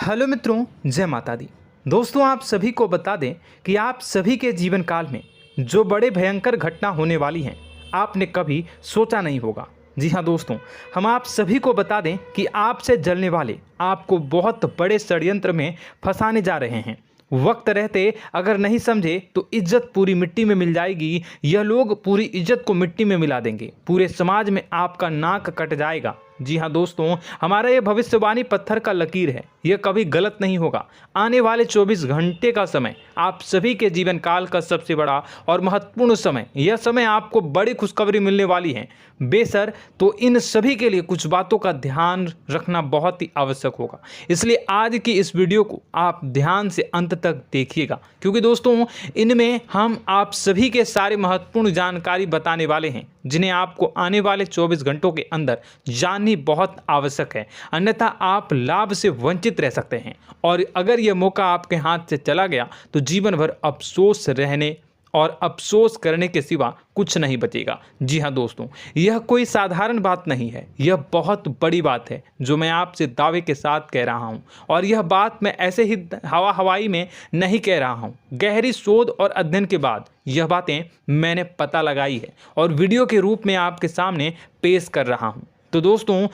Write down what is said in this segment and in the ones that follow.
Hello मित्रों, जय माता दी। दोस्तों, आप सभी को बता दें कि आप सभी के जीवन काल में जो बड़े भयंकर घटना होने वाली हैं, आपने कभी सोचा नहीं होगा। जी हाँ दोस्तों, हम आप सभी को बता दें कि आपसे जलने वाले आपको बहुत बड़े षड्यंत्र में फंसाने जा रहे हैं। वक्त रहते अगर नहीं समझे तो इज्जत पूरी मिट्टी में मिल जाएगी। यह लोग पूरी इज्जत को मिट्टी में मिला देंगे। पूरे समाज में आपका नाक कट जाएगा। जी हाँ दोस्तों, हमारा ये भविष्यवाणी पत्थर का लकीर है, यह कभी गलत नहीं होगा। आने वाले 24 घंटे का समय आप सभी के जीवन काल का सबसे बड़ा और महत्वपूर्ण समय। यह समय आपको बड़ी खुशखबरी मिलने वाली है बेसर, तो इन सभी के लिए कुछ बातों का ध्यान रखना बहुत ही आवश्यक होगा। इसलिए आज की इस वीडियो को आप ध्यान से अंत तक देखिएगा, क्योंकि दोस्तों इनमें हम आप सभी के सारे महत्वपूर्ण जानकारी बताने वाले हैं, जिन्हें आपको आने वाले 24 घंटों के अंदर जाननी बहुत आवश्यक है। अन्यथा आप लाभ से वंचित रह सकते हैं, और अगर यह मौका आपके हाथ से चला गया तो जीवन भर अफसोस रहने और अफसोस करने के सिवा कुछ नहीं बचेगा। जी हाँ दोस्तों, यह कोई साधारण बात नहीं है, यह बहुत बड़ी बात है जो मैं आपसे दावे के साथ कह रहा हूँ। और यह बात मैं ऐसे ही हवाई में नहीं कह रहा हूँ। गहरी शोध और अध्ययन के बाद यह बातें मैंने पता लगाई है और वीडियो के रूप में आपके सामने पेश कर रहा हूँ। तो दोस्तों,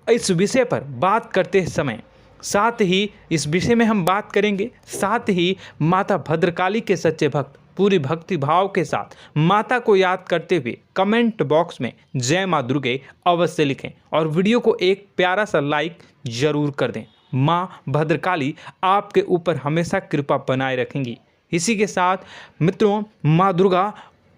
इस विषय पर बात करते समय साथ ही इस विषय में हम बात करेंगे, साथ ही माता भद्रकाली के सच्चे भक्त पूरी भक्ति भाव के साथ माता को याद करते हुए कमेंट बॉक्स में जय माँ दुर्गे अवश्य लिखें और वीडियो को एक प्यारा सा लाइक जरूर कर दें। माँ भद्रकाली आपके ऊपर हमेशा कृपा बनाए रखेंगी। इसी के साथ मित्रों, माँ दुर्गा,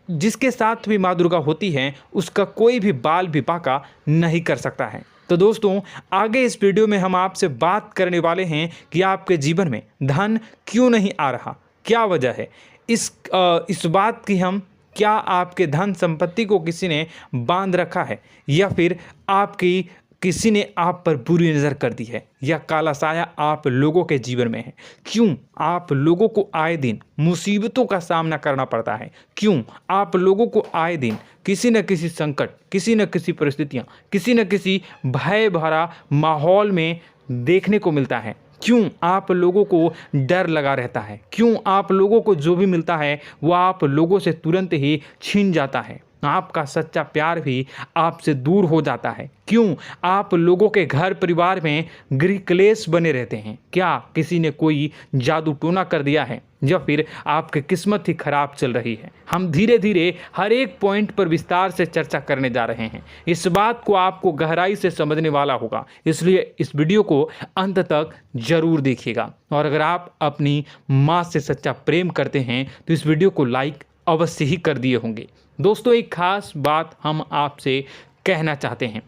जिसके साथ भी माँ दुर्गा होती हैं, उसका कोई भी बाल भी बांका नहीं कर सकता है। तो दोस्तों, आगे इस वीडियो में हम आपसे बात करने वाले हैं कि आपके जीवन में धन क्यों नहीं आ रहा, क्या वजह है इस बात की। हम क्या आपके धन संपत्ति को किसी ने बांध रखा है, या फिर आपकी किसी ने आप पर बुरी नज़र कर दी है, या काला साया आप लोगों के जीवन में है। क्यों आप लोगों को आए दिन मुसीबतों का सामना करना पड़ता है, क्यों आप लोगों को आए दिन किसी न किसी संकट, किसी न किसी परिस्थितियाँ, किसी न किसी भय भरा माहौल में देखने को मिलता है, क्यों आप लोगों को डर लगा रहता है, क्यों आप लोगों को जो भी मिलता है वो आप लोगों से तुरंत ही छीन जाता है, आपका सच्चा प्यार भी आपसे दूर हो जाता है, क्यों आप लोगों के घर परिवार में गृह क्लेश बने रहते हैं। क्या किसी ने कोई जादू टोना कर दिया है, या फिर आपकी किस्मत ही खराब चल रही है। हम धीरे धीरे हर एक पॉइंट पर विस्तार से चर्चा करने जा रहे हैं। इस बात को आपको गहराई से समझने वाला होगा, इसलिए इस वीडियो को अंत तक जरूर देखिएगा। और अगर आप अपनी माँ से सच्चा प्रेम करते हैं तो इस वीडियो को लाइक अवश्य ही कर दिए होंगे। दोस्तों, एक खास बात हम आपसे कहना चाहते हैं।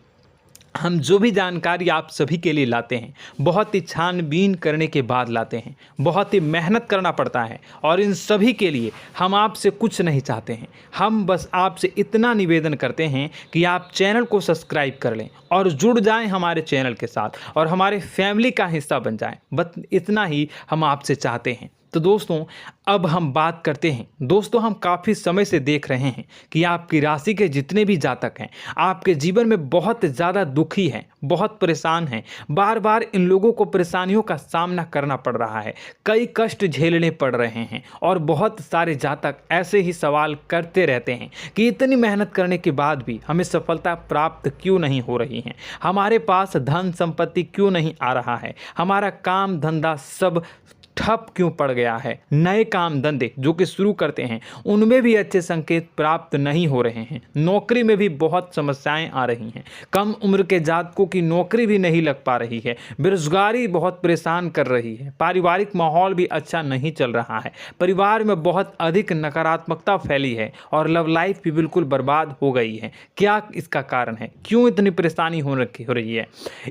हम जो भी जानकारी आप सभी के लिए लाते हैं, बहुत ही छानबीन करने के बाद लाते हैं, बहुत ही मेहनत करना पड़ता है, और इन सभी के लिए हम आपसे कुछ नहीं चाहते हैं। हम बस आपसे इतना निवेदन करते हैं कि आप चैनल को सब्सक्राइब कर लें और जुड़ जाएं हमारे चैनल के साथ और हमारे फैमिली का हिस्सा बन जाएं। बस इतना ही हम आपसे चाहते हैं। तो दोस्तों, अब हम बात करते हैं। दोस्तों, हम काफ़ी समय से देख रहे हैं कि आपकी राशि के जितने भी जातक हैं, आपके जीवन में बहुत ज़्यादा दुखी हैं, बहुत परेशान हैं। बार बार इन लोगों को परेशानियों का सामना करना पड़ रहा है, कई कष्ट झेलने पड़ रहे हैं, और बहुत सारे जातक ऐसे ही सवाल करते रहते हैं कि इतनी मेहनत करने के बाद भी हमें सफलता प्राप्त क्यों नहीं हो रही है, हमारे पास धन संपत्ति क्यों नहीं आ रहा है, हमारा काम धंधा सब ठप क्यों पड़ गया है, नए काम धंधे जो कि शुरू करते हैं उनमें भी अच्छे संकेत प्राप्त नहीं हो रहे हैं, नौकरी में भी बहुत समस्याएं आ रही हैं, कम उम्र के जातकों की नौकरी भी नहीं लग पा रही है, बेरोजगारी बहुत परेशान कर रही है, पारिवारिक माहौल भी अच्छा नहीं चल रहा है, परिवार में बहुत अधिक नकारात्मकता फैली है, और लव लाइफ भी बिल्कुल बर्बाद हो गई है। क्या इसका कारण है, क्यों इतनी परेशानी हो रही है?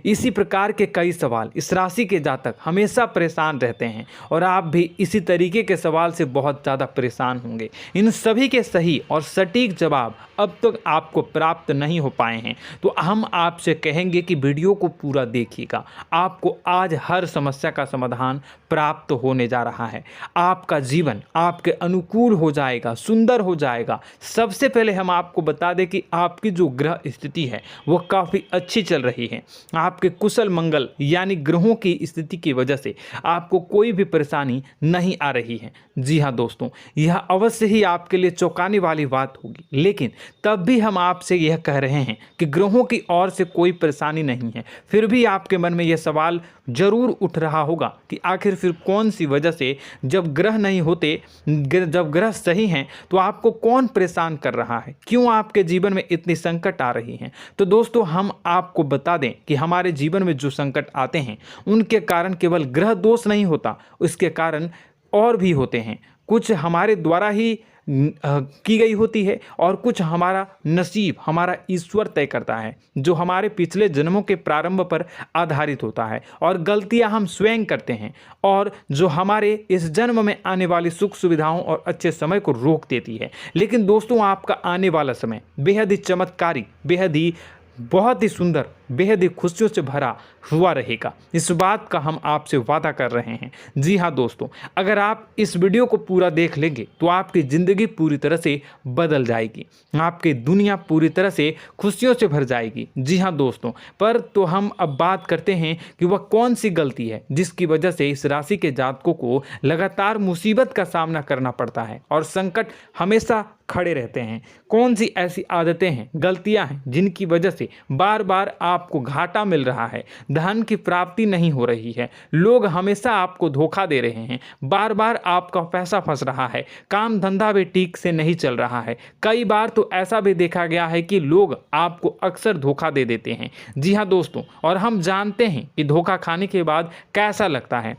इसी प्रकार के कई सवाल इस राशि के जातक हमेशा परेशान रहते हैं, और आप भी इसी तरीके के सवाल से बहुत ज़्यादा परेशान होंगे। इन सभी के सही और सटीक जवाब अब तक आपको प्राप्त नहीं हो पाए हैं, तो हम आपसे कहेंगे कि वीडियो को पूरा देखिएगा। आपको आज हर समस्या का समाधान प्राप्त होने जा रहा है। आपका जीवन आपके अनुकूल हो जाएगा, सुंदर हो जाएगा। सबसे पहले हम आपको बता दें कि आपकी जो ग्रह स्थिति है वो काफ़ी अच्छी चल रही है। आपके कुशल मंगल यानी ग्रहों की स्थिति की वजह से आपको कोई भी परेशानी नहीं आ रही है। जी हाँ दोस्तों, यह अवश्य ही आपके लिए चौंकाने वाली बात होगी, लेकिन तब भी हम आपसे यह कह रहे हैं कि ग्रहों की ओर से कोई परेशानी नहीं है। फिर भी आपके मन में यह सवाल जरूर उठ रहा होगा कि आखिर फिर कौन सी वजह से, जब ग्रह नहीं होते, जब ग्रह सही हैं, तो आपको कौन परेशान कर रहा है, क्यों आपके जीवन में इतनी संकट आ रही हैं। तो दोस्तों, हम आपको बता दें कि हमारे जीवन में जो संकट आते हैं उनके कारण केवल ग्रह दोष नहीं होता, उसके कारण और भी होते हैं। कुछ हमारे द्वारा ही की गई होती है और कुछ हमारा नसीब, हमारा ईश्वर तय करता है, जो हमारे पिछले जन्मों के प्रारंभ पर आधारित होता है। और गलतियां हम स्वयं करते हैं और जो हमारे इस जन्म में आने वाली सुख सुविधाओं और अच्छे समय को रोक देती है। लेकिन दोस्तों, आपका आने वाला समय बेहद ही चमत्कारी, बेहद ही बहुत ही सुंदर, बेहद ही खुशियों से भरा हुआ रहेगा। इस बात का हम आपसे वादा कर रहे हैं। जी हाँ दोस्तों, अगर आप इस वीडियो को पूरा देख लेंगे तो आपकी ज़िंदगी पूरी तरह से बदल जाएगी, आपकी दुनिया पूरी तरह से खुशियों से भर जाएगी। जी हाँ दोस्तों, पर तो हम अब बात करते हैं कि वह कौन सी गलती है जिसकी वजह से इस राशि के जातकों को लगातार मुसीबत का सामना करना पड़ता है और संकट हमेशा खड़े रहते हैं। कौन सी ऐसी आदतें हैं, गलतियां हैं जिनकी वजह से बार बार आपको घाटा मिल रहा है, धन की प्राप्ति नहीं हो रही है, लोग हमेशा आपको धोखा दे रहे हैं, बार बार आपका पैसा फंस रहा है, काम धंधा भी ठीक से नहीं चल रहा है। कई बार तो ऐसा भी देखा गया है कि लोग आपको अक्सर धोखा दे देते हैं। जी हाँ दोस्तों, और हम जानते हैं कि धोखा खाने के बाद कैसा लगता है।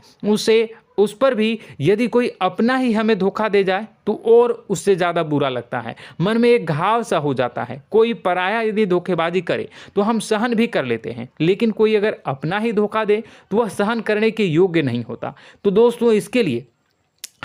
उस पर भी यदि कोई अपना ही हमें धोखा दे जाए तो और उससे ज़्यादा बुरा लगता है, मन में एक घाव सा हो जाता है। कोई पराया यदि धोखेबाजी करे तो हम सहन भी कर लेते हैं, लेकिन कोई अगर अपना ही धोखा दे तो वह सहन करने के योग्य नहीं होता। तो दोस्तों, इसके लिए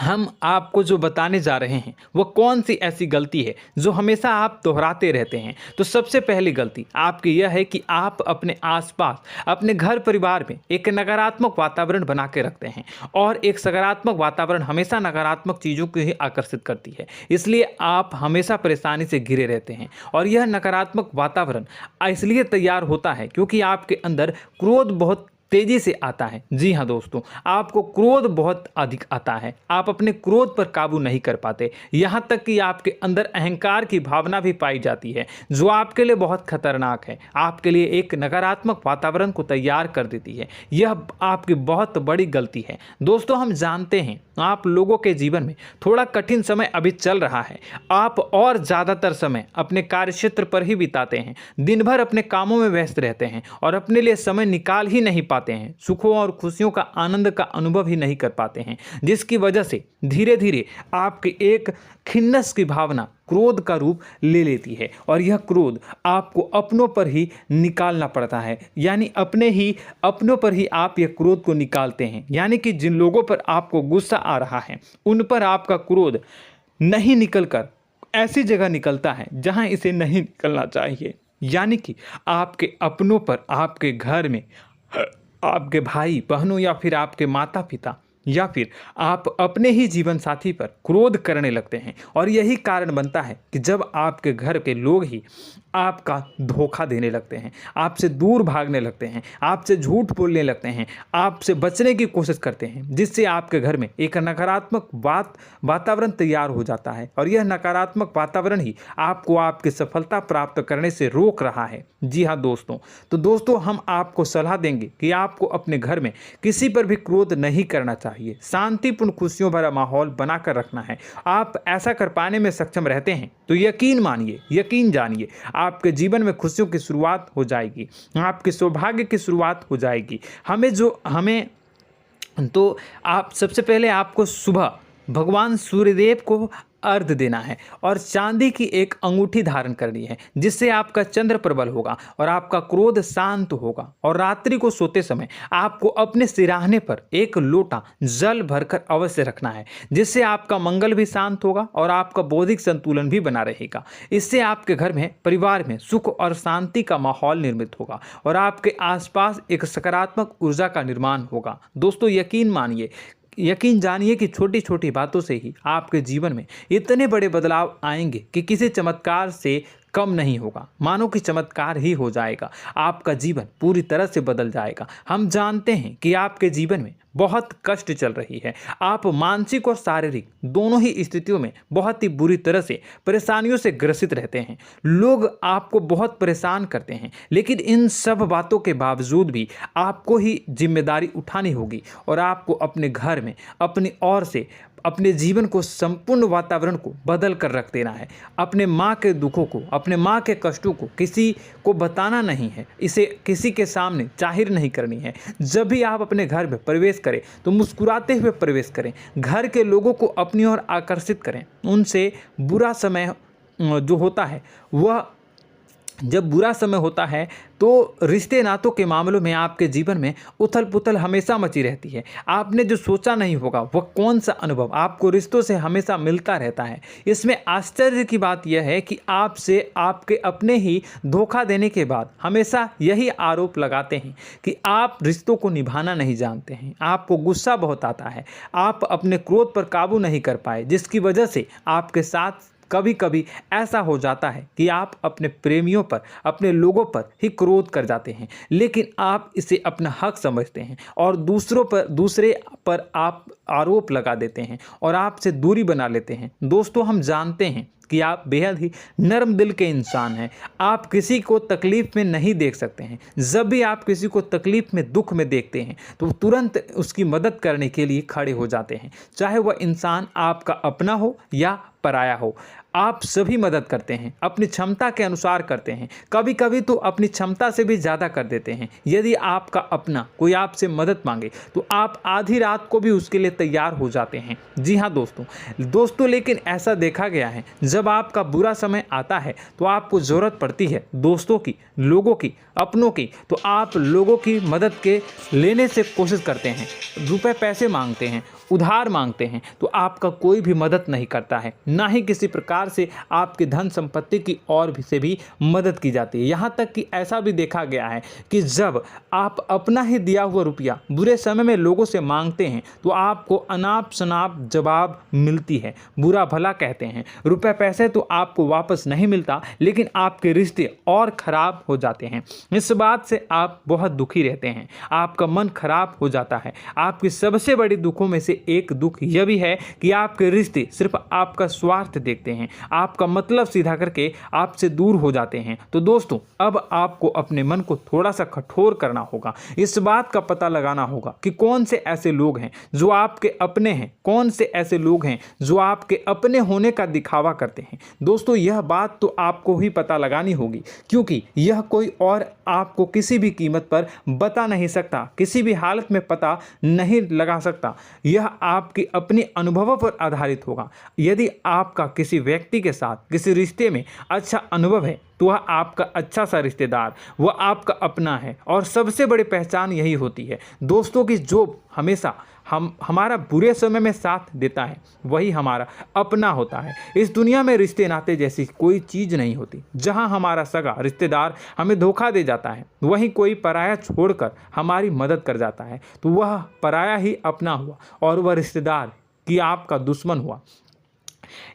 हम आपको जो बताने जा रहे हैं वो कौन सी ऐसी गलती है जो हमेशा आप दोहराते रहते हैं। तो सबसे पहली गलती आपकी यह है कि आप अपने आसपास, अपने घर परिवार में एक नकारात्मक वातावरण बना के रखते हैं, और एक सकारात्मक वातावरण हमेशा नकारात्मक चीज़ों को ही आकर्षित करती है। इसलिए आप हमेशा परेशानी से घिरे रहते हैं, और यह नकारात्मक वातावरण इसलिए तैयार होता है क्योंकि आपके अंदर क्रोध बहुत तेजी से आता है। जी हाँ दोस्तों, आपको क्रोध बहुत अधिक आता है, आप अपने क्रोध पर काबू नहीं कर पाते, यहाँ तक कि आपके अंदर अहंकार की भावना भी पाई जाती है, जो आपके लिए बहुत खतरनाक है, आपके लिए एक नकारात्मक वातावरण को तैयार कर देती है। यह आपकी बहुत बड़ी गलती है। दोस्तों, हम जानते हैं आप लोगों के जीवन में थोड़ा कठिन समय अभी चल रहा है। आप और ज़्यादातर समय अपने कार्यक्षेत्र पर ही बिताते हैं, दिन भर अपने कामों में व्यस्त रहते हैं और अपने लिए समय निकाल ही नहीं पाते हैं, सुखों और खुशियों का आनंद का अनुभव ही नहीं कर पाते हैं, जिसकी वजह से धीरे धीरे आपकी एक खिन्नस की भावना क्रोध का रूप ले लेती है, और यह क्रोध आपको अपनों पर ही निकालना पड़ता है। यानी अपनों पर ही आप यह क्रोध को निकालते हैं। यानी कि जिन लोगों पर आपको गुस्सा आ रहा है उन पर आपका क्रोध नहीं निकलकर ऐसी जगह निकलता है जहां इसे नहीं निकलना चाहिए। यानी कि आपके अपनों पर, आपके घर में, आपके भाई बहनों या फिर आपके माता पिता या फिर आप अपने ही जीवन साथी पर क्रोध करने लगते हैं, और यही कारण बनता है कि जब आपके घर के लोग ही आपका धोखा देने लगते हैं, आपसे दूर भागने लगते हैं, आपसे झूठ बोलने लगते हैं, आपसे बचने की कोशिश करते हैं, जिससे आपके घर में एक नकारात्मक वातावरण तैयार हो जाता है, और यह नकारात्मक वातावरण ही आपको आपकी सफलता प्राप्त करने से रोक रहा है। जी हाँ दोस्तों, तो दोस्तों, हम आपको सलाह देंगे कि आपको अपने घर में किसी पर भी क्रोध नहीं करना चाहिए, शांतिपूर्ण खुशियों भरा माहौल बनाकर रखना है। आप ऐसा कर पाने में सक्षम रहते हैं तो यकीन मानिए, यकीन जानिए, आपके जीवन में खुशियों की शुरुआत हो जाएगी, आपके सौभाग्य की शुरुआत हो जाएगी। आप सबसे पहले आपको सुबह भगवान सूर्यदेव को अर्घ्य देना है और चांदी की एक अंगूठी धारण करनी है, जिससे आपका चंद्र प्रबल होगा और आपका क्रोध शांत होगा। और रात्रि को सोते समय आपको अपने सिरहाने पर एक लोटा जल भरकर अवश्य रखना है, जिससे आपका मंगल भी शांत होगा और आपका बौद्धिक संतुलन भी बना रहेगा। इससे आपके घर में, परिवार में सुख और शांति का माहौल निर्मित होगा और आपके आसपास एक सकारात्मक ऊर्जा का निर्माण होगा। दोस्तों, यकीन जानिए कि छोटी छोटी बातों से ही आपके जीवन में इतने बड़े बदलाव आएंगे कि किसी चमत्कार से कम नहीं होगा। मानो कि चमत्कार ही हो जाएगा, आपका जीवन पूरी तरह से बदल जाएगा। हम जानते हैं कि आपके जीवन में बहुत कष्ट चल रही है, आप मानसिक और शारीरिक दोनों ही स्थितियों में बहुत ही बुरी तरह से परेशानियों से ग्रसित रहते हैं। लोग आपको बहुत परेशान करते हैं, लेकिन इन सब बातों के बावजूद भी आपको ही जिम्मेदारी उठानी होगी और आपको अपने घर में अपनी ओर से अपने जीवन को, संपूर्ण वातावरण को बदल कर रख देना है। अपने माँ के दुखों को, अपने माँ के कष्टों को किसी को बताना नहीं है, इसे किसी के सामने जाहिर नहीं करनी है। जब भी आप अपने घर में प्रवेश करें तो मुस्कुराते हुए प्रवेश करें, घर के लोगों को अपनी ओर आकर्षित करें। उनसे बुरा समय जो होता है वह जब बुरा समय होता है तो रिश्ते नातों के मामलों में आपके जीवन में उथल पुथल हमेशा मची रहती है। आपने जो सोचा नहीं होगा वह कौन सा अनुभव आपको रिश्तों से हमेशा मिलता रहता है। इसमें आश्चर्य की बात यह है कि आपसे आपके अपने ही धोखा देने के बाद हमेशा यही आरोप लगाते हैं कि आप रिश्तों को निभाना नहीं जानते हैं, आपको गुस्सा बहुत आता है, आप अपने क्रोध पर काबू नहीं कर पाए, जिसकी वजह से आपके साथ कभी कभी ऐसा हो जाता है कि आप अपने प्रेमियों पर, अपने लोगों पर ही क्रोध कर जाते हैं, लेकिन आप इसे अपना हक समझते हैं और दूसरे पर आप आरोप लगा देते हैं और आपसे दूरी बना लेते हैं। दोस्तों, हम जानते हैं कि आप बेहद ही नर्म दिल के इंसान हैं। आप किसी को तकलीफ में नहीं देख सकते हैं। जब भी आप किसी को तकलीफ में, दुख में देखते हैं तो तुरंत उसकी मदद करने के लिए खड़े हो जाते हैं, चाहे वह इंसान आपका अपना हो या पराया हो। आप सभी मदद करते हैं, अपनी क्षमता के अनुसार करते हैं, कभी कभी तो अपनी क्षमता से भी ज़्यादा कर देते हैं। यदि आपका अपना कोई आपसे मदद मांगे तो आप आधी रात को भी उसके लिए तैयार हो जाते हैं। जी हाँ दोस्तों, लेकिन ऐसा देखा गया है, जब आपका बुरा समय आता है तो आपको ज़रूरत पड़ती है दोस्तों की, लोगों की, अपनों की, तो आप लोगों की मदद के लेने से कोशिश करते हैं, रुपए पैसे मांगते हैं, उधार मांगते हैं, तो आपका कोई भी मदद नहीं करता है, ना ही किसी प्रकार से आपकी धन संपत्ति की ओर से भी मदद की जाती है। यहाँ तक कि ऐसा भी देखा गया है कि जब आप अपना ही दिया हुआ रुपया बुरे समय में लोगों से मांगते हैं तो आपको अनाप शनाप जवाब मिलती है, बुरा भला कहते हैं। रुपए पैसे तो आपको वापस नहीं मिलता, लेकिन आपके रिश्ते और खराब हो जाते हैं। इस बात से आप बहुत दुखी रहते हैं, आपका मन खराब हो जाता है। आपकी सबसे बड़ी दुखों में से एक दुख यह भी है कि आपके रिश्ते सिर्फ आपका स्वार्थ देखते हैं, आपका मतलब सीधा करके आपसे दूर हो जाते हैं। तो दोस्तों, अब आपको अपने मन को थोड़ा सा कठोर करना होगा, इस बात का पता लगाना होगा कि कौन से ऐसे लोग हैं जो आपके अपने हैं, कौन से ऐसे लोग हैं जो आपके अपने होने का दिखावा करते हैं। दोस्तों, यह बात तो आपको ही पता लगानी होगी, क्योंकि यह कोई और आपको किसी भी कीमत पर बता नहीं सकता, किसी भी हालत में पता नहीं लगा सकता। यह आपके अपने अनुभवों पर आधारित होगा। यदि आपका किसी व्यक्ति के साथ किसी रिश्ते में अच्छा अनुभव है तो वह आपका अच्छा सा रिश्तेदार, वह आपका अपना है। और सबसे बड़ी पहचान यही होती है दोस्तों की जो हमेशा हमारा बुरे समय में साथ देता है वही हमारा अपना होता है। इस दुनिया में रिश्ते नाते जैसी कोई चीज़ नहीं होती। जहां हमारा सगा रिश्तेदार हमें धोखा दे जाता है, वहीं कोई पराया छोड़कर हमारी मदद कर जाता है, तो वह पराया ही अपना हुआ और वह रिश्तेदार की आपका दुश्मन हुआ।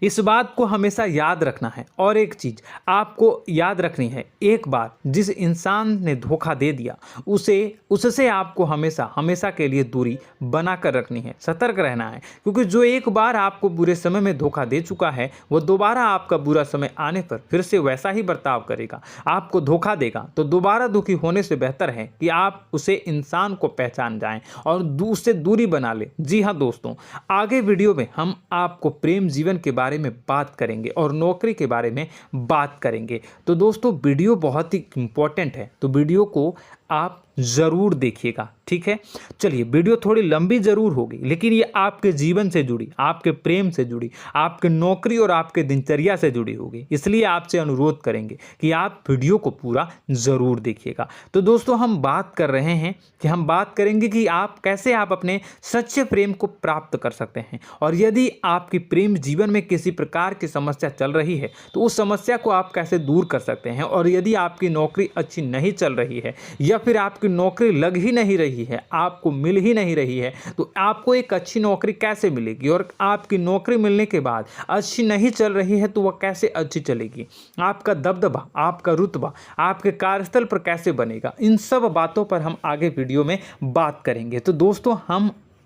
इस बात को हमेशा याद रखना है। और एक चीज़ आपको याद रखनी है, एक बार जिस इंसान ने धोखा दे दिया उससे आपको हमेशा के लिए दूरी बना कर रखनी है, सतर्क रहना है। क्योंकि जो एक बार आपको बुरे समय में धोखा दे चुका है वो दोबारा आपका बुरा समय आने पर फिर से वैसा ही बर्ताव करेगा, आपको धोखा देगा। तो दोबारा दुखी होने से बेहतर है कि आप उसे इंसान को पहचान जाएं और उससे दूरी बना लें। जी हाँ दोस्तों, आगे वीडियो में हम आपको प्रेम जीवन के बारे में बात करेंगे और नौकरी के बारे में बात करेंगे। तो दोस्तों, वीडियो बहुत ही इम्पोर्टेंट है, तो वीडियो को आप ज़रूर देखिएगा, ठीक है। चलिए, वीडियो थोड़ी लंबी ज़रूर होगी, लेकिन ये आपके जीवन से जुड़ी, आपके प्रेम से जुड़ी, आपके नौकरी और आपके दिनचर्या से जुड़ी होगी, इसलिए आपसे अनुरोध करेंगे कि आप वीडियो को पूरा ज़रूर देखिएगा। तो दोस्तों, हम बात कर रहे हैं कि हम बात करेंगे कि आप कैसे आप अपने सच्चे प्रेम को प्राप्त कर सकते हैं, और यदि आपकी प्रेम जीवन में किसी प्रकार की समस्या चल रही है तो उस समस्या को आप कैसे दूर कर सकते हैं, और यदि आपकी नौकरी अच्छी नहीं चल रही है या फिर आपकी नौकरी लग ही नहीं रही है, आपको मिल ही नहीं रही है, तो आपको एक अच्छी नौकरी कैसे मिलेगी, और आपकी नौकरी मिलने के बाद अच्छी नहीं चल रही है तो वह कैसे अच्छी चलेगी, आपका दबदबा, आपका रुतबा आपके कार्यस्थल पर कैसे बनेगा, इन सब बातों पर हम आगे वीडियो में बात करेंगे। तो दोस्तों,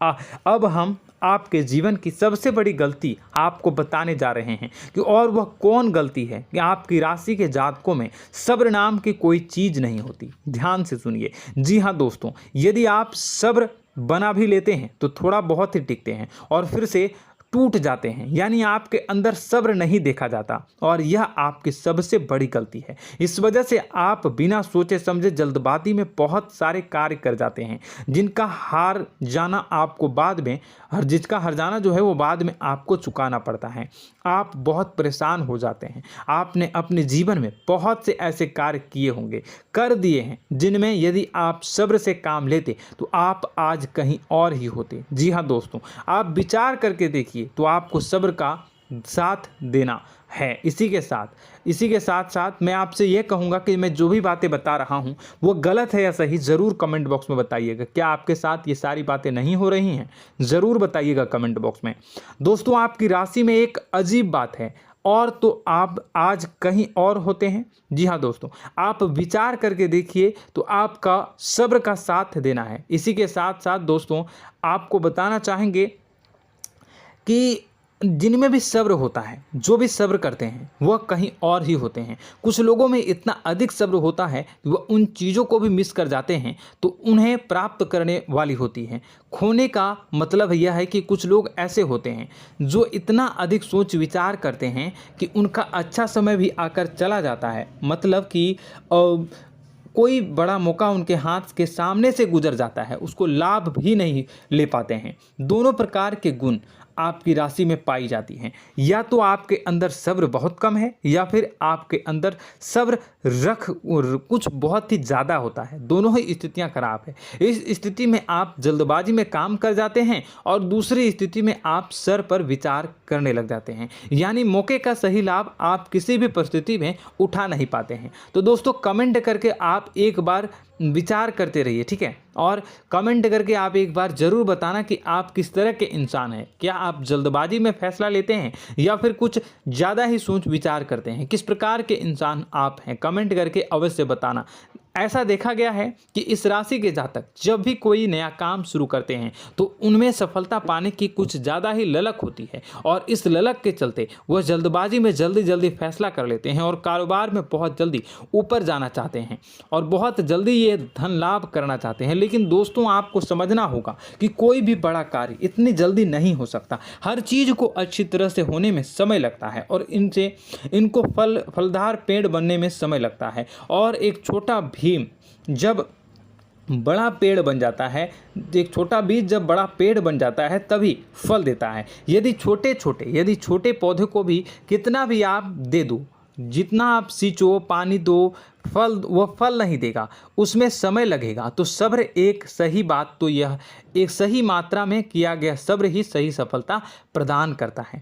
अब हम आपके जीवन की सबसे बड़ी गलती आपको बताने जा रहे हैं कि और वह कौन गलती है कि आपकी राशि के जातकों में सब्र नाम की कोई चीज़ नहीं होती। ध्यान से सुनिए। जी हाँ दोस्तों, यदि आप सब्र बना भी लेते हैं तो थोड़ा बहुत ही टिकते हैं और फिर से टूट जाते हैं, यानी आपके अंदर सब्र नहीं देखा जाता, और यह आपकी सबसे बड़ी गलती है। इस वजह से आप बिना सोचे समझे जल्दबाजी में बहुत सारे कार्य कर जाते हैं, जिसका हार जाना जो है वो बाद में आपको चुकाना पड़ता है। आप बहुत परेशान हो जाते हैं। आपने अपने जीवन में बहुत से ऐसे कार्य किए होंगे, कर दिए हैं, जिनमें यदि आप सब्र से काम लेते तो आप आज कहीं और ही होते। जी हाँ दोस्तों, आप विचार करके देखिए तो आपको सब्र का साथ देना है। इसी के साथ साथ मैं आपसे यह कहूँगा कि मैं जो भी बातें बता रहा हूँ वो गलत है या सही, ज़रूर कमेंट बॉक्स में बताइएगा। क्या आपके साथ ये सारी बातें नहीं हो रही हैं, ज़रूर बताइएगा कमेंट बॉक्स में। दोस्तों, आपकी राशि में एक अजीब बात है, और तो आप आज कहीं और होते हैं। जी हाँ दोस्तों, आप विचार करके देखिए तो आपका सब्र का साथ देना है। इसी के साथ साथ दोस्तों, आपको बताना चाहेंगे कि जिनमें भी सब्र होता है, जो भी सब्र करते हैं वह कहीं और ही होते हैं। कुछ लोगों में इतना अधिक सब्र होता है कि वह उन चीज़ों को भी मिस कर जाते हैं तो उन्हें प्राप्त करने वाली होती हैं। खोने का मतलब यह है कि कुछ लोग ऐसे होते हैं जो इतना अधिक सोच विचार करते हैं कि उनका अच्छा समय भी आकर चला जाता है, मतलब कि कोई बड़ा मौका उनके हाथ के सामने से गुजर जाता है, उसको लाभ भी नहीं ले पाते हैं। दोनों प्रकार के गुण आपकी राशि में पाई जाती हैं। या तो आपके अंदर सब्र बहुत कम है या फिर आपके अंदर सब्र कुछ बहुत ही ज़्यादा होता है। दोनों ही स्थितियां खराब है। इस स्थिति में आप जल्दबाजी में काम कर जाते हैं और दूसरी स्थिति में आप सर पर विचार करने लग जाते हैं, यानी मौके का सही लाभ आप किसी भी परिस्थिति में उठा नहीं पाते हैं। तो दोस्तों, कमेंट करके आप एक बार विचार करते रहिए, ठीक है, और कमेंट करके आप एक बार ज़रूर बताना कि आप किस तरह के इंसान हैं। क्या आप जल्दबाजी में फैसला लेते हैं या फिर कुछ ज़्यादा ही सोच विचार करते हैं? किस प्रकार के इंसान आप हैं, कमेंट करके अवश्य बताना। ऐसा देखा गया है कि इस राशि के जातक जब भी कोई नया काम शुरू करते हैं तो उनमें सफलता पाने की कुछ ज़्यादा ही ललक होती है, और इस ललक के चलते वह जल्दबाजी में जल्दी फैसला कर लेते हैं और कारोबार में बहुत जल्दी ऊपर जाना चाहते हैं और बहुत जल्दी ये धन लाभ करना चाहते हैं। लेकिन दोस्तों, आपको समझना होगा कि कोई भी बड़ा कार्य इतनी जल्दी नहीं हो सकता। हर चीज़ को अच्छी तरह से होने में समय लगता है और इनको फलदार पेड़ बनने में समय लगता है। और एक छोटा भीम जब बड़ा पेड़ बन जाता है, एक छोटा बीज जब बड़ा पेड़ बन जाता है तभी फल देता है। यदि छोटे पौधे को भी कितना भी आप दे दो, जितना आप सींचो, पानी दो, वह फल नहीं देगा, उसमें समय लगेगा। तो सब्र एक सही बात तो यह एक सही मात्रा में किया गया सब्र ही सही सफलता प्रदान करता है,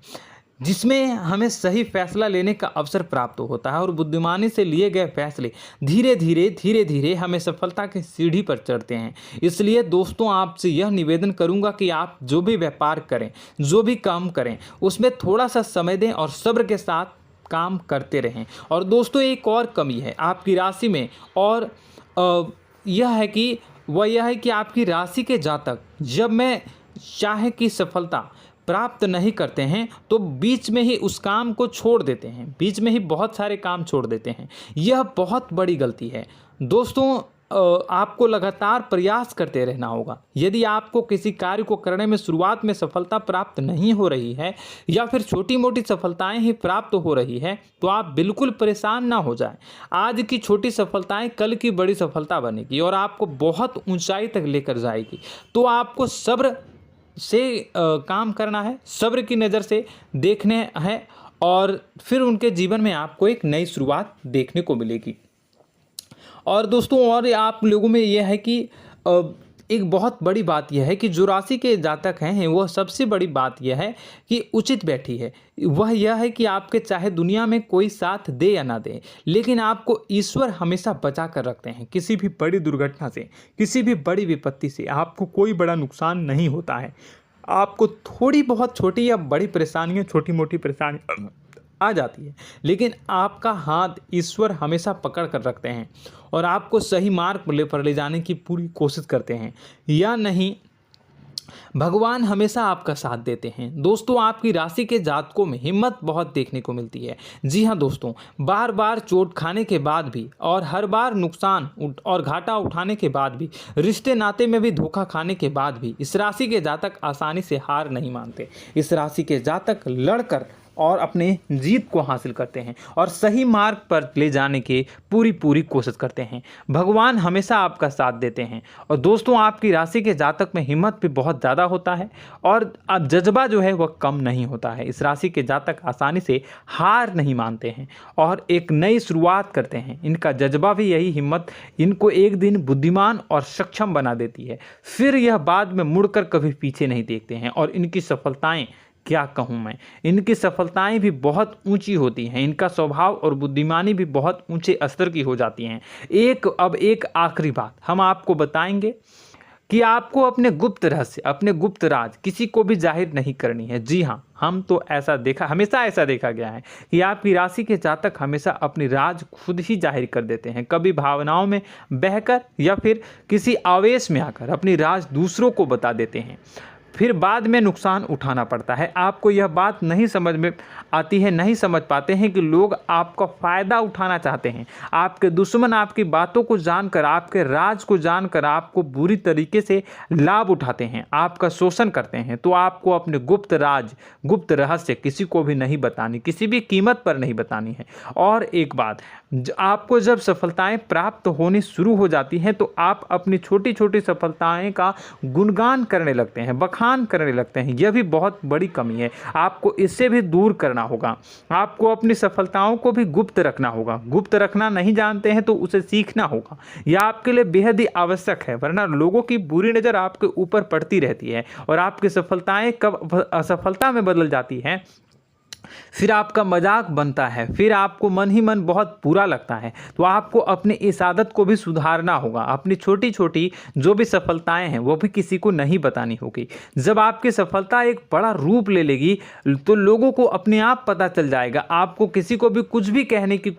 जिसमें हमें सही फैसला लेने का अवसर प्राप्त होता है और बुद्धिमानी से लिए गए फैसले धीरे धीरे हमें सफलता की सीढ़ी पर चढ़ते हैं। इसलिए दोस्तों, आपसे यह निवेदन करूंगा कि आप जो भी व्यापार करें, जो भी काम करें, उसमें थोड़ा सा समय दें और सब्र के साथ काम करते रहें। और दोस्तों, एक और कमी है आपकी राशि में, और यह है कि आपकी राशि के जातक जब में चाहे कि सफलता प्राप्त नहीं करते हैं तो बीच में ही उस काम को छोड़ देते हैं, बीच में ही बहुत सारे काम छोड़ देते हैं। यह बहुत बड़ी गलती है दोस्तों। आपको लगातार प्रयास करते रहना होगा। यदि आपको किसी कार्य को करने में शुरुआत में सफलता प्राप्त नहीं हो रही है या फिर छोटी मोटी सफलताएं ही प्राप्त हो रही है तो आप बिल्कुल परेशान ना हो जाएं। आज की छोटी सफलताएं कल की बड़ी सफलता बनेगी और आपको बहुत ऊंचाई तक लेकर जाएगी। तो आपको सब्र से काम करना है, सब्र की नज़र से देखने हैं और फिर उनके जीवन में आपको एक नई शुरुआत देखने को मिलेगी। और दोस्तों और आप लोगों में यह है कि एक बहुत बड़ी बात यह है कि जो राशि के जातक हैं वह सबसे बड़ी बात यह है कि उचित बैठी है। वह यह है कि आपके चाहे दुनिया में कोई साथ दे या ना दे, लेकिन आपको ईश्वर हमेशा बचा कर रखते हैं। किसी भी बड़ी दुर्घटना से, किसी भी बड़ी विपत्ति से आपको कोई बड़ा नुकसान नहीं होता है। आपको थोड़ी बहुत छोटी या बड़ी परेशानियाँ, छोटी मोटी परेशानी आ जाती है, लेकिन आपका हाथ ईश्वर हमेशा पकड़ कर रखते हैं और आपको सही मार्ग पर ले जाने की पूरी कोशिश करते हैं। या नहीं, भगवान हमेशा आपका साथ देते हैं। दोस्तों आपकी राशि के जातकों में हिम्मत बहुत देखने को मिलती है। जी हाँ दोस्तों, बार बार चोट खाने के बाद भी और हर बार नुकसान और घाटा उठाने के बाद भी, रिश्ते नाते में भी धोखा खाने के बाद भी इस राशि के जातक आसानी से हार नहीं मानते। इस राशि के जातक लड़कर और अपने जीत को हासिल करते हैं और सही मार्ग पर ले जाने की पूरी कोशिश करते हैं। भगवान हमेशा आपका साथ देते हैं। और दोस्तों आपकी राशि के जातक में हिम्मत भी बहुत ज़्यादा होता है और अब जज्बा जो है वह कम नहीं होता है। इस राशि के जातक आसानी से हार नहीं मानते हैं और एक नई शुरुआत करते हैं। इनका जज्बा भी यही हिम्मत इनको एक दिन बुद्धिमान और सक्षम बना देती है। फिर यह बाद में मुड़कर कभी पीछे नहीं देखते हैं और इनकी सफलताएं, क्या कहूँ मैं, इनकी सफलताएं भी बहुत ऊंची होती हैं। इनका स्वभाव और बुद्धिमानी भी बहुत ऊंचे स्तर की हो जाती हैं। अब एक आखिरी बात हम आपको बताएंगे कि आपको अपने गुप्त रहस्य, अपने गुप्त राज किसी को भी जाहिर नहीं करनी है। जी हाँ, हम तो हमेशा ऐसा देखा गया है कि आपकी राशि के जातक हमेशा अपनी राज खुद ही जाहिर कर देते हैं। कभी भावनाओं में बहकर या फिर किसी आवेश में आकर अपनी राज दूसरों को बता देते हैं, फिर बाद में नुकसान उठाना पड़ता है। आपको यह बात नहीं समझ में आती है, नहीं समझ पाते हैं कि लोग आपका फ़ायदा उठाना चाहते हैं। आपके दुश्मन आपकी बातों को जानकर, आपके राज को जानकर आपको बुरी तरीके से लाभ उठाते हैं, आपका शोषण करते हैं। तो आपको अपने गुप्त राज, गुप्त रहस्य किसी को भी नहीं बतानी, किसी भी कीमत पर नहीं बतानी है। और एक बात, आपको जब सफलताएं प्राप्त होनी शुरू हो जाती हैं तो आप अपनी छोटी छोटी सफलताएं का गुणगान करने लगते हैं, बखान करने लगते हैं। यह भी बहुत बड़ी कमी है, आपको इससे भी दूर करना होगा। आपको अपनी सफलताओं को भी गुप्त रखना होगा। गुप्त रखना नहीं जानते हैं तो उसे सीखना होगा। यह आपके लिए बेहद ही आवश्यक है, वरना लोगों की बुरी नज़र आपके ऊपर पड़ती रहती है और आपकी सफलताएं कब असफलता में बदल जाती हैं, फिर आपका मजाक बनता है, फिर आपको मन ही मन बहुत बुरा लगता है। तो आपको अपनी इस आदत को भी सुधारना होगा। अपनी छोटी छोटी जो भी सफलताएं हैं वो भी किसी को नहीं बतानी होगी। जब आपकी सफलता एक बड़ा रूप ले लेगी तो लोगों को अपने आप पता चल जाएगा। आपको किसी को भी कुछ भी कहने की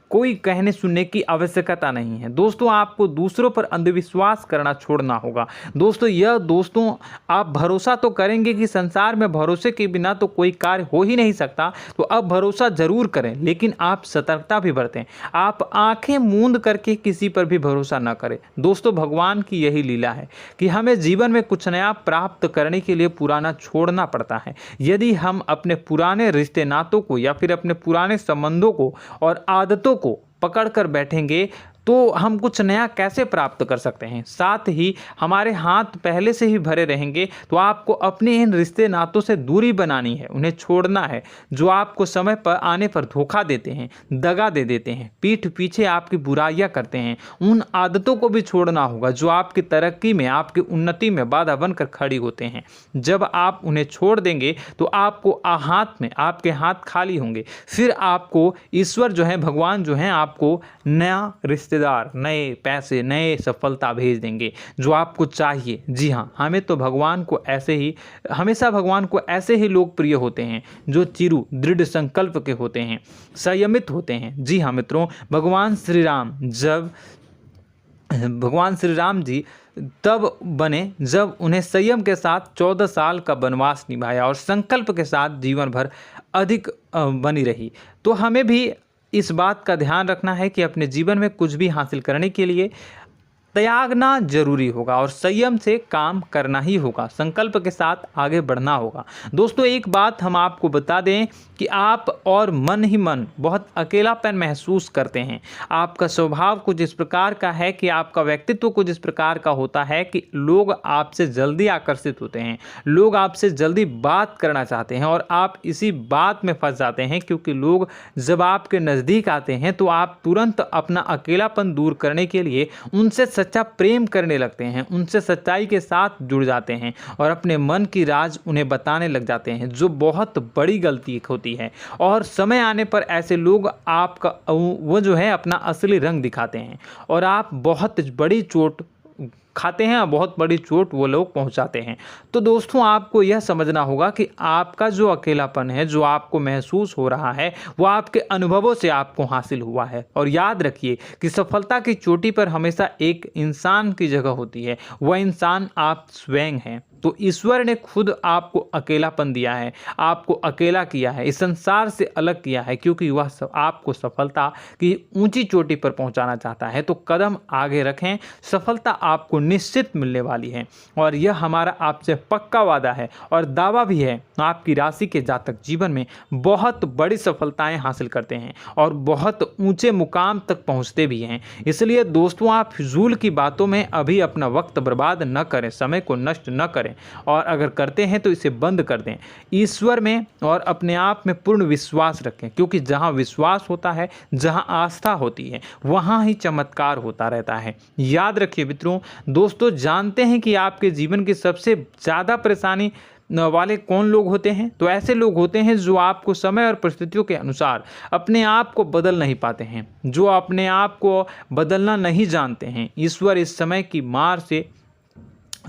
कोई कहने सुनने की आवश्यकता नहीं है। दोस्तों आपको दूसरों पर अंधविश्वास करना छोड़ना होगा। दोस्तों आप भरोसा तो करेंगे कि संसार में भरोसे के बिना तो कोई कार्य हो ही नहीं सकता, तो अब भरोसा जरूर करें, लेकिन आप सतर्कता भी बरतें। आप आंखें मूंद करके किसी पर भी भरोसा न करें। दोस्तों भगवान की यही लीला है कि हमें जीवन में कुछ नया प्राप्त करने के लिए पुराना छोड़ना पड़ता है। यदि हम अपने पुराने रिश्ते नातों को या फिर अपने पुराने संबंधों को और आदतों को पकड़ कर बैठेंगे तो हम कुछ नया कैसे प्राप्त कर सकते हैं। साथ ही हमारे हाथ पहले से ही भरे रहेंगे। तो आपको अपने इन रिश्ते नातों से दूरी बनानी है, उन्हें छोड़ना है जो आपको समय पर आने पर धोखा देते हैं, दगा दे देते हैं, पीठ पीछे आपकी बुराइयां करते हैं। उन आदतों को भी छोड़ना होगा जो आपकी तरक्की में, आपकी उन्नति में बाधा बनकर खड़ी होते हैं। जब आप उन्हें छोड़ देंगे तो आपको आपके हाथ खाली होंगे। फिर आपको ईश्वर जो है, भगवान जो है, आपको नया रिश्तेदार, नए पैसे, नए सफलता भेज देंगे जो आपको चाहिए। जी हाँ, हमेशा भगवान को ऐसे ही लोग प्रिय होते हैं जो चिरु दृढ़ संकल्प के होते हैं, संयमित होते हैं। जी हाँ मित्रों, भगवान श्री राम जी तब बने जब उन्हें संयम के साथ 14 साल का वनवास निभाया और संकल्प के साथ जीवन भर अधिक बनी रही। तो हमें भी इस बात का ध्यान रखना है कि अपने जीवन में कुछ भी हासिल करने के लिए त्यागना जरूरी होगा और संयम से काम करना ही होगा। संकल्प के साथ आगे बढ़ना होगा। दोस्तों एक बात हम आपको बता दें कि आप और मन ही मन बहुत अकेलापन महसूस करते हैं। आपका स्वभाव कुछ इस प्रकार का है कि आपका व्यक्तित्व कुछ इस प्रकार का होता है कि लोग आपसे जल्दी आकर्षित होते हैं, लोग आपसे जल्दी बात करना चाहते हैं और आप इसी बात में फंस जाते हैं, क्योंकि लोग जब आपके नज़दीक आते हैं तो आप तुरंत अपना अकेलापन दूर करने के लिए उनसे सच्चा प्रेम करने लगते हैं, उनसे सच्चाई के साथ जुड़ जाते हैं और अपने मन की राज उन्हें बताने लग जाते हैं, जो बहुत बड़ी गलती होती है। और समय आने पर ऐसे लोग आपका वो जो है अपना असली रंग दिखाते हैं और आप बहुत बड़ी चोट खाते हैं और बहुत बड़ी चोट वो लोग पहुंचाते हैं। तो दोस्तों आपको यह समझना होगा कि आपका जो अकेलापन है, जो आपको महसूस हो रहा है, वो आपके अनुभवों से आपको हासिल हुआ है। और याद रखिए कि सफलता की चोटी पर हमेशा एक इंसान की जगह होती है, वह इंसान आप स्वयं हैं। तो ईश्वर ने खुद आपको अकेलापन दिया है, आपको अकेला किया है, इस संसार से अलग किया है, क्योंकि वह आपको सफलता की ऊंची चोटी पर पहुंचाना चाहता है। तो कदम आगे रखें, सफलता आपको निश्चित मिलने वाली है और यह हमारा आपसे पक्का वादा है और दावा भी है। आपकी राशि के जातक जीवन में बहुत बड़ी सफलताएं हासिल करते हैं और बहुत ऊंचे मुकाम तक पहुंचते भी हैं। इसलिए दोस्तों आप फिजूल की बातों में अभी अपना वक्त बर्बाद न करें, समय को नष्ट न करें और अगर करते हैं तो इसे बंद कर दें। ईश्वर में और अपने आप में पूर्ण विश्वास रखें, क्योंकि जहां विश्वास होता है, जहां आस्था होती है, वहां ही चमत्कार होता रहता है। याद रखिए मित्रों, दोस्तों जानते हैं कि आपके जीवन की सबसे ज़्यादा परेशानी वाले कौन लोग होते हैं? तो ऐसे लोग होते हैं जो आपको समय और परिस्थितियों के अनुसार अपने आप को बदल नहीं पाते हैं, जो अपने आप को बदलना नहीं जानते हैं। ईश्वर इस समय की मार से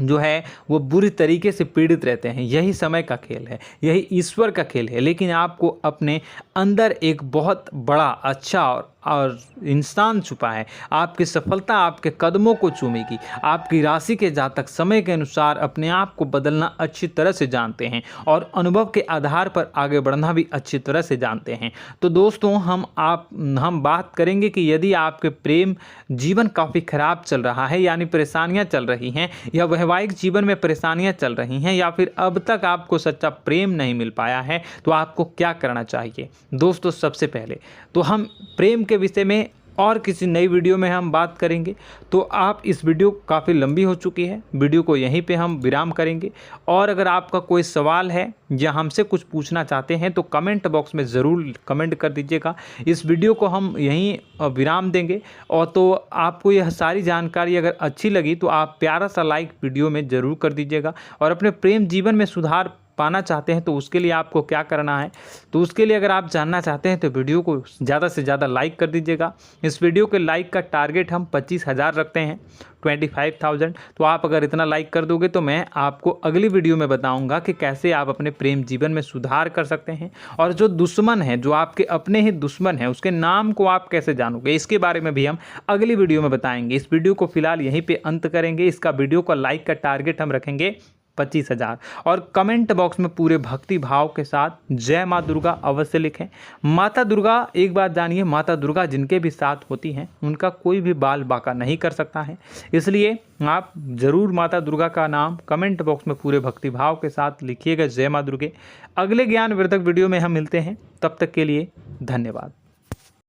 जो है वो बुरी तरीके से पीड़ित रहते हैं। यही समय का खेल है, यही ईश्वर का खेल है। लेकिन आपको अपने अंदर एक बहुत बड़ा अच्छा और इंसान छुपा है। आपकी सफलता आपके कदमों को चूमेगी। आपकी राशि के जातक समय के अनुसार अपने आप को बदलना अच्छी तरह से जानते हैं और अनुभव के आधार पर आगे बढ़ना भी अच्छी तरह से जानते हैं। तो दोस्तों हम बात करेंगे कि यदि आपके प्रेम जीवन काफ़ी खराब चल रहा है, यानी परेशानियां चल रही हैं, या वैवाहिक जीवन में परेशानियां चल रही हैं, या फिर अब तक आपको सच्चा प्रेम नहीं मिल पाया है, तो आपको क्या करना चाहिए? दोस्तों सबसे पहले तो हम प्रेम के विषय में और किसी नई वीडियो में हम बात करेंगे। तो आप इस वीडियो काफ़ी लंबी हो चुकी है, वीडियो को यहीं पे हम विराम करेंगे। और अगर आपका कोई सवाल है या हमसे कुछ पूछना चाहते हैं तो कमेंट बॉक्स में ज़रूर कमेंट कर दीजिएगा। इस वीडियो को हम यहीं विराम देंगे। और तो आपको यह सारी जानकारी अगर अच्छी लगी तो आप प्यारा सा लाइक वीडियो में ज़रूर कर दीजिएगा। और अपने प्रेम जीवन में सुधार पाना चाहते हैं तो उसके लिए आपको क्या करना है, तो उसके लिए अगर आप जानना चाहते हैं तो वीडियो को ज़्यादा से ज़्यादा लाइक कर दीजिएगा। इस वीडियो के लाइक का टारगेट हम 25,000 रखते हैं, 25,000। तो आप अगर इतना लाइक कर दोगे तो मैं आपको अगली वीडियो में बताऊंगा कि कैसे आप अपने प्रेम जीवन में सुधार कर सकते हैं। और जो दुश्मन है, जो आपके अपने ही दुश्मन है, उसके नाम को आप कैसे जानोगे, इसके बारे में भी हम अगली वीडियो में बताएंगे। इस वीडियो को फिलहाल यहीं पे अंत करेंगे। इसका वीडियो का लाइक का टारगेट हम रखेंगे 25,000। और कमेंट बॉक्स में पूरे भक्ति भाव के साथ जय माँ दुर्गा अवश्य लिखें। माता दुर्गा, एक बात जानिए, माता दुर्गा जिनके भी साथ होती हैं उनका कोई भी बाल बाका नहीं कर सकता है। इसलिए आप ज़रूर माता दुर्गा का नाम कमेंट बॉक्स में पूरे भक्ति भाव के साथ लिखिएगा, जय माँ दुर्गे। अगले ज्ञानवर्धक वीडियो में हम मिलते हैं, तब तक के लिए धन्यवाद।